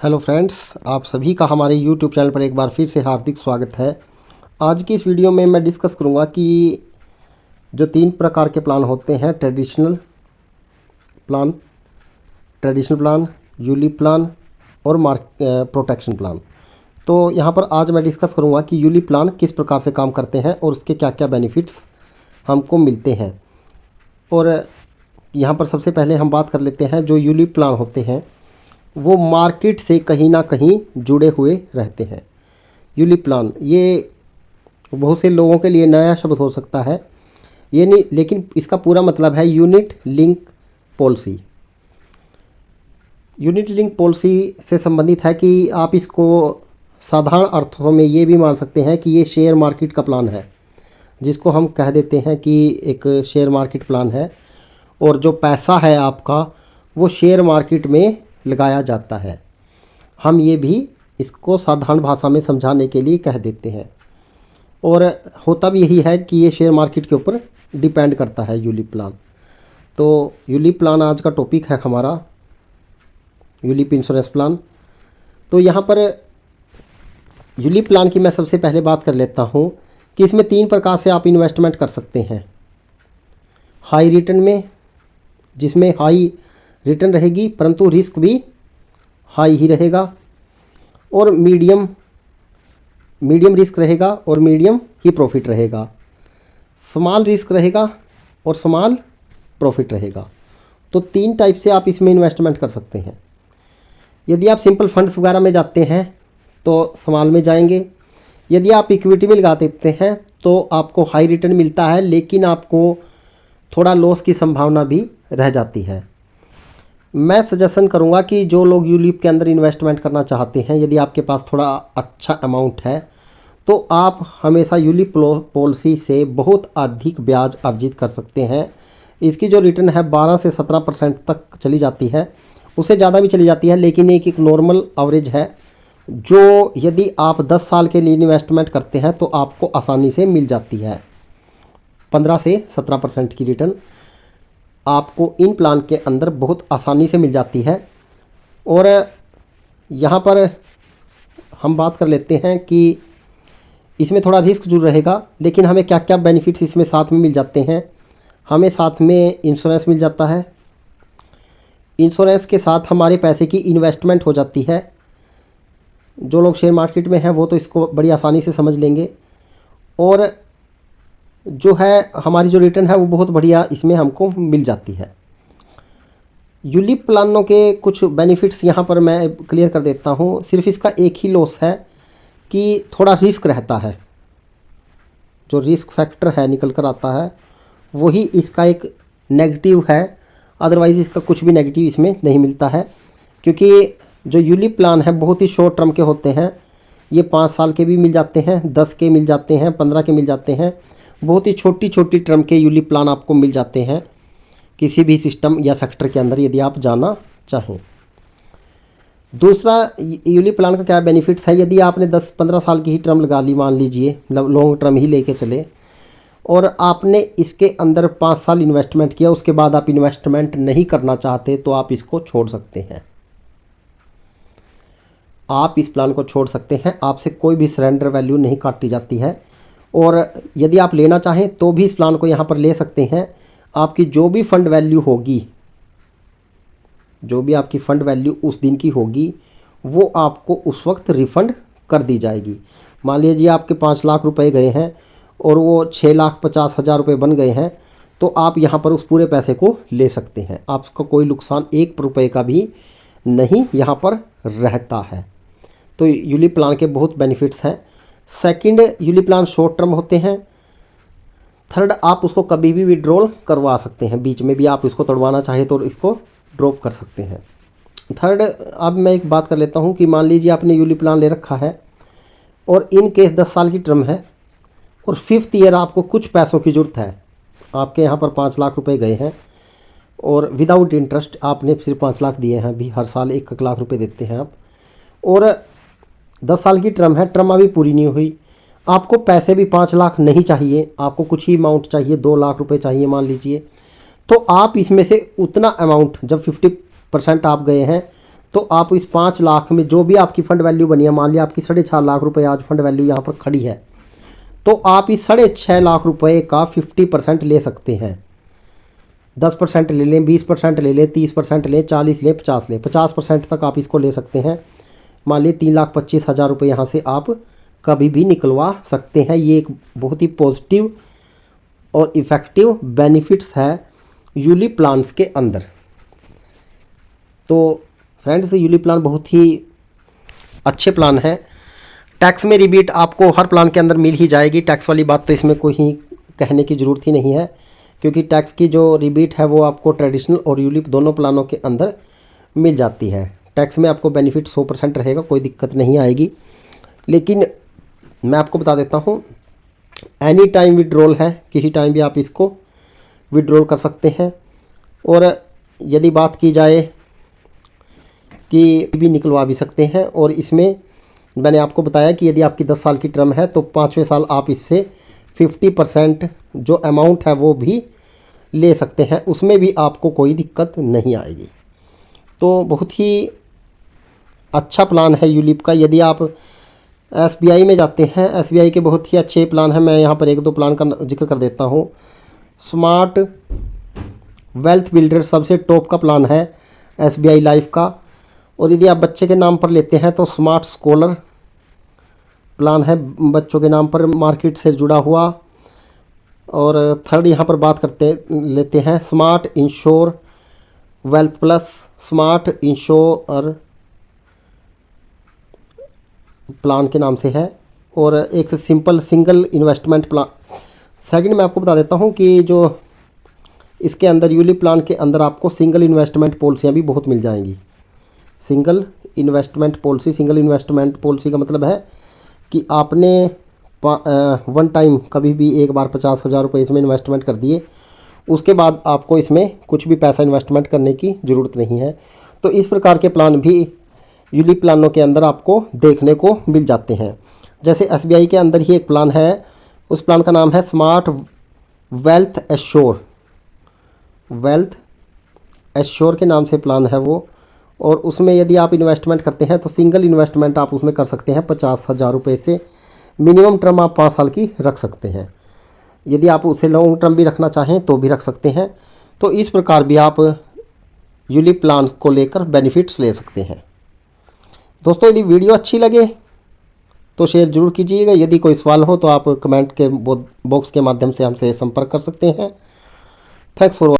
Hello friends, आप सभी का हमारे यूट्यूब चैनल पर एक बार फिर से हार्दिक स्वागत है। आज की इस वीडियो में मैं डिस्कस करूंगा कि जो तीन प्रकार के प्लान होते हैं, ट्रेडिशनल प्लान, यूलिप प्लान और प्रोटेक्शन प्लान। तो यहाँ पर आज मैं डिस्कस करूँगा कि यूलिप प्लान किस प्रकार से काम करते हैं और उसके क्या क्या बेनिफिट्स हमको मिलते हैं। और यहाँ पर सबसे पहले हम बात कर लेते हैं, जो यूलिप प्लान होते हैं वो मार्केट से कहीं ना कहीं जुड़े हुए रहते हैं। यूलिप प्लान ये बहुत से लोगों के लिए नया शब्द हो सकता है, ये नहीं, लेकिन इसका पूरा मतलब है unit link policy. Unit link policy से संबंधित है कि आप इसको साधारण अर्थों में ये भी मान सकते हैं कि ये शेयर मार्केट का प्लान है, जिसको हम कह देते हैं कि एक शेयर मार्केट प्लान है। और जो पैसा है आपका वो शेयर मार्केट में लगाया जाता है। हम ये भी इसको साधारण भाषा में समझाने के लिए कह देते हैं। और होता भी यही है कि ये शेयर मार्केट के ऊपर डिपेंड करता है यूलिप प्लान। तो यूलिप प्लान आज का टॉपिक है हमारा, यूलिप इंश्योरेंस प्लान। तो यहाँ पर यूलिप प्लान की मैं सबसे पहले बात कर लेता हूँ कि इसमें तीन प्रकार से आप इन्वेस्टमेंट कर सकते हैं। हाई रिटर्न में, जिसमें हाई रिटर्न रहेगी परंतु रिस्क भी हाई ही रहेगा, और मीडियम रिस्क रहेगा और मीडियम ही प्रॉफिट रहेगा। स्मॉल रिस्क रहेगा और स्मॉल प्रॉफिट रहेगा। तो तीन टाइप से आप इसमें इन्वेस्टमेंट कर सकते हैं। यदि आप सिंपल फंड्स वगैरह में जाते हैं तो स्मॉल में जाएंगे। यदि आप इक्विटी में लगा देते हैं तो आपको हाई रिटर्न मिलता है, लेकिन आपको थोड़ा लॉस की संभावना भी रह जाती है। मैं सजेशन करूंगा कि जो लोग यूलिप के अंदर इन्वेस्टमेंट करना चाहते हैं, यदि आपके पास थोड़ा अच्छा अमाउंट है तो आप हमेशा यूलिप पॉलिसी से बहुत अधिक ब्याज अर्जित कर सकते हैं। इसकी जो रिटर्न है 12 से 17% तक चली जाती है, उससे ज़्यादा भी चली जाती है, लेकिन एक नॉर्मल एवरेज है जो यदि आप 10 साल के लिए इन्वेस्टमेंट करते हैं तो आपको आसानी से मिल जाती है। 15 से 17% की रिटर्न आपको इन प्लान के अंदर बहुत आसानी से मिल जाती है। और यहाँ पर हम बात कर लेते हैं कि इसमें थोड़ा रिस्क जरूर रहेगा, लेकिन हमें क्या क्या बेनिफिट्स इसमें साथ में मिल जाते हैं। हमें साथ में इंश्योरेंस मिल जाता है। इंश्योरेंस के साथ हमारे पैसे की इन्वेस्टमेंट हो जाती है। जो लोग शेयर मार्केट में हैं वो तो इसको बड़ी आसानी से समझ लेंगे। और जो है हमारी जो रिटर्न है वो बहुत बढ़िया इसमें हमको मिल जाती है। यूलिप प्लानों के कुछ बेनिफिट्स यहाँ पर मैं क्लियर कर देता हूँ। सिर्फ इसका एक ही लॉस है कि थोड़ा रिस्क रहता है। जो रिस्क फैक्टर है निकल कर आता है वही इसका एक नेगेटिव है, अदरवाइज़ इसका कुछ भी नेगेटिव इसमें नहीं मिलता है। क्योंकि जो यूलिप प्लान है बहुत ही शॉर्ट टर्म के होते हैं। ये 5 साल के भी मिल जाते हैं, 10 के मिल जाते हैं, 15 के मिल जाते हैं। बहुत ही छोटी छोटी टर्म के यूलिप प्लान आपको मिल जाते हैं किसी भी सिस्टम या सेक्टर के अंदर यदि आप जाना चाहें। दूसरा, यूलिप प्लान का क्या बेनिफिट्स है। यदि आपने 10-15 साल की ही टर्म लगा ली, मान लीजिए लॉन्ग टर्म ही लेके चले, और आपने इसके अंदर 5 साल इन्वेस्टमेंट किया, उसके बाद आप इन्वेस्टमेंट नहीं करना चाहते तो आप इसको छोड़ सकते हैं। आप इस प्लान को छोड़ सकते हैं, आपसे कोई भी सरेंडर वैल्यू नहीं काटी जाती है। और यदि आप लेना चाहें तो भी इस प्लान को यहाँ पर ले सकते हैं। आपकी जो भी फंड वैल्यू होगी, जो भी आपकी फंड वैल्यू उस दिन की होगी, वो आपको उस वक्त रिफ़ंड कर दी जाएगी। मान लीजिए आपके 5 लाख रुपए गए हैं और वो 6,50,000 रुपये बन गए हैं, तो आप यहाँ पर उस पूरे पैसे को ले सकते हैं। आपका कोई नुकसान 1 रुपये का भी नहीं यहाँ पर रहता है। तो यूलिप प्लान के बहुत बेनिफिट्स हैं। Second, ULIP plan short term होते हैं। थर्ड, आप उसको कभी भी विड्रॉल करवा सकते हैं, बीच में भी आप इसको तोड़वाना चाहे तो इसको ड्रॉप कर सकते हैं। थर्ड, अब मैं एक बात कर लेता हूं कि मान लीजिए आपने यूलिप प्लान ले रखा है और इन केस 10 साल की टर्म है और 5th ईयर आपको कुछ पैसों की ज़रूरत है। आपके यहाँ पर 5 लाख रुपए गए हैं और विदाउट इंटरेस्ट आपने सिर्फ 5 लाख दिए हैं, अभी हर साल 1 लाख रुपये देते हैं आप, और 10 साल की टर्म है, टर्म अभी पूरी नहीं हुई, आपको पैसे भी 5 लाख नहीं चाहिए, आपको कुछ ही अमाउंट चाहिए, 2 लाख रुपए चाहिए मान लीजिए, तो आप इसमें से उतना अमाउंट, जब 50% आप गए हैं तो आप इस 5 लाख में जो भी आपकी फ़ंड वैल्यू बनी है, मान लिया आपकी 6.5 लाख रुपए आज फ़ंड वैल्यू यहाँ पर खड़ी है, तो आप इस 6.5 लाख रुपए का 50% ले सकते हैं। 10% ले लें, 20% ले लें, 30% लें, 40 लें, 50 लें, 50% तक आप इसको ले सकते हैं। मान लीजिए 3,25,000 रुपये यहाँ से आप कभी भी निकलवा सकते हैं। ये एक बहुत ही पॉजिटिव और इफ़ेक्टिव बेनिफिट्स है यूलिप प्लान्स के अंदर। तो फ्रेंड्स, यूलिप प्लान बहुत ही अच्छे प्लान है। टैक्स में रिबीट आपको हर प्लान के अंदर मिल ही जाएगी, टैक्स वाली बात तो इसमें कोई ही कहने की ज़रूरत ही नहीं है, क्योंकि टैक्स की जो रिबीट है वो आपको ट्रेडिशनल और यूलिप दोनों प्लानों के अंदर मिल जाती है। टैक्स में आपको बेनिफिट 100% रहेगा, कोई दिक्कत नहीं आएगी। लेकिन मैं आपको बता देता हूँ, एनी टाइम विड्रॉल है, किसी टाइम भी आप इसको विड्रॉल कर सकते हैं। और यदि बात की जाए कि भी निकलवा भी सकते हैं, और इसमें मैंने आपको बताया कि यदि आपकी 10 साल की टर्म है तो 5वें साल आप इससे 50% जो अमाउंट है वो भी ले सकते हैं, उसमें भी आपको कोई दिक्कत नहीं आएगी। तो बहुत ही अच्छा प्लान है यूलिप का। यदि आप एसबीआई में जाते हैं, एसबीआई के बहुत ही अच्छे प्लान हैं, मैं यहाँ पर 1-2 प्लान का जिक्र कर देता हूँ। स्मार्ट वेल्थ बिल्डर सबसे टॉप का प्लान है एसबीआई लाइफ का। और यदि आप बच्चे के नाम पर लेते हैं तो स्मार्ट स्कॉलर प्लान है, बच्चों के नाम पर मार्केट से जुड़ा हुआ। और थर्ड यहाँ पर बात लेते हैं smart ensure wealth plus, smart ensure plan के नाम से है। और एक simple single investment plan. Second मैं आपको बता देता हूँ कि जो इसके अंदर यूलिप प्लान के अंदर आपको सिंगल इन्वेस्टमेंट पॉलिसियाँ भी बहुत मिल जाएंगी। सिंगल इन्वेस्टमेंट पॉलिसी का मतलब है कि आपने वन टाइम कभी भी एक बार 50,000 रुपये इसमें इन्वेस्टमेंट कर दिए, उसके बाद आपको इसमें कुछ भी पैसा इन्वेस्टमेंट करने की ज़रूरत नहीं है। तो इस प्रकार के प्लान भी यूलिप प्लानों के अंदर आपको देखने को मिल जाते हैं। जैसे एसबीआई के अंदर ही एक प्लान है, उस प्लान का नाम है स्मार्ट वेल्थ एश्योर के नाम से प्लान है वो। और उसमें यदि आप इन्वेस्टमेंट करते हैं तो सिंगल इन्वेस्टमेंट आप उसमें कर सकते हैं 50,000 रुपये से। मिनिमम टर्म आप 5 साल की रख सकते हैं। यदि आप उसे लॉन्ग टर्म भी रखना चाहें तो भी रख सकते हैं। तो इस प्रकार भी आप यूलिप प्लान को लेकर बेनिफिट्स ले सकते हैं। दोस्तों, यदि वीडियो अच्छी लगे तो शेयर ज़रूर कीजिएगा। यदि कोई सवाल हो तो आप कमेंट के बॉक्स के माध्यम से हमसे संपर्क कर सकते हैं। Thanks for